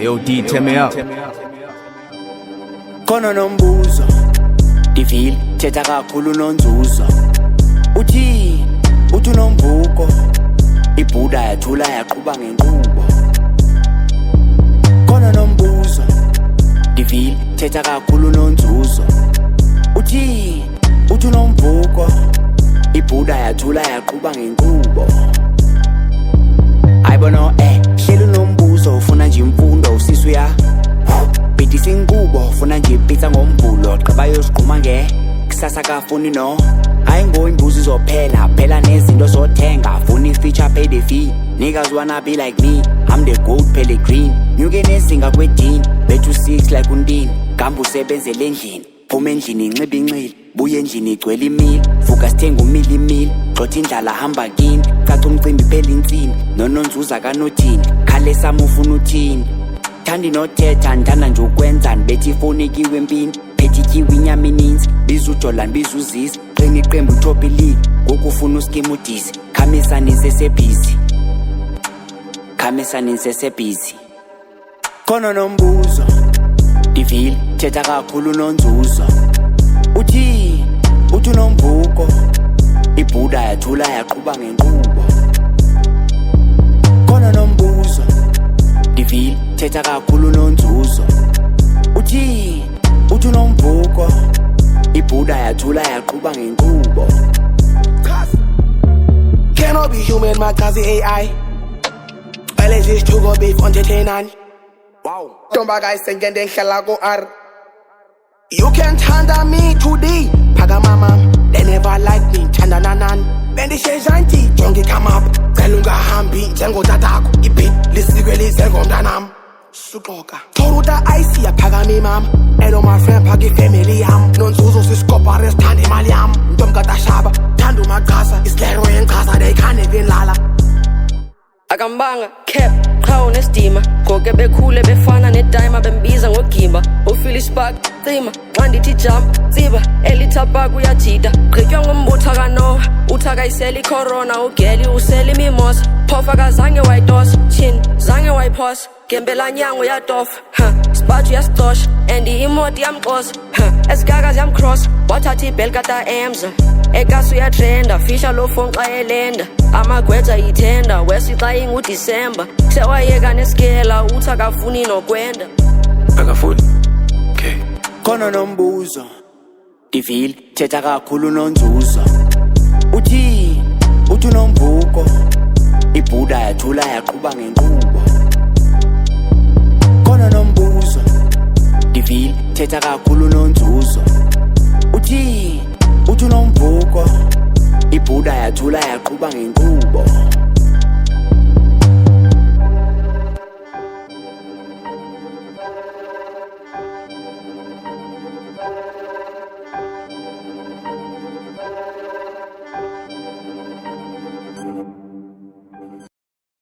Yo, D, tell me out. Khona nombuzo Divile thetha kakhulu nonzuzo uthi unomvuko ibhuda yathula yaqhuba ngenqubo Khona nombuzo Divile thetha kakhulu nonzuzo uthi unomvuko ibhuda yathula yaqhuba ngenqubo Ayibono hlelo nombuzo ufuna nje imfundo usisu ya Bidisa inkubo ufuna nje ipizza ngomvulo qaba yosiqhuma kusasa kafuni no ayingo imbuzi zophela phela nezinto zothenga afuni feature pay the fee niggas wanna be like me I'm the gold pellegrin nyuke nezinga kwedini bethu 6 like undini gamba usebenzele endlini phuma endlini inxiba inxili buye endlini igcwele imili vuka sithenga umili gxotha indlala hamba kini caca umcimbi phela insini nononzuza kanothini khale sami ufuna uthini Thandi nothetha ndithanda nje ukwenzani bethi ifoni ikiwe empini phethe ityiwe inyama ininzi biza uJordan biza uzisi qina iqembu top league ngoku ufuna uskima udisi khamisani sesebhizi khona nombuzo Divile thetha kakhulu nonzuzo uthi unomvuko ibhuda yathula yaqhuba ngenqubo khona nombuzo Divile thetha kakhulu nonzuzo uthi unomvuko ibhuda yathula yaqhuba ngenqubo Cannot be human makazi AI Alezis to go beef entertainani Wow Tomba guys ngende ngihlala ko R You can't handle me today Phaga mama they never like me thanda nanani bendisheja nti jonke come up cela ungahambi njengotatakho ibit lisikwe lizengomntanami suxoka thoruta ice yaphakame mama and all my friend phaka ifamily yam nonzuzo sisikopare sithanda imali yam ntomkatashaba thanda umaqhasa isilero yenqhasa they can't even lala Akambanga cap qhawo nesidima goke bekhule befana nedima bembiza ngogimba ufeel spark cima xa ndithi jump tsiba elithapa kuyajida gqitywa ngombutha kanowa uthaka iseli corona ugeli useli mimosa phofa kazange wayitosa chin zange wayiphosa gembela nyango yatofa spatu yasitosha and imoti yamxosa esigaka ziyamcross wathatha ibelkata emza ekasu yatrenda fisha lo phone xa elenda amagwetha yithenda wesixa inguDisemba sewayeka nesikela uthi akafuni nokwenda akafuni okay khona nombuzo Divile thetha kakhulu nonzuzo uthi unomvuko ibhuda yathula yaqhuba ngenqubo khona nombuzo Divile thetha kakhulu nonzuzo uthi unomvuko ibhuda yathula yaqhuba ngenqubo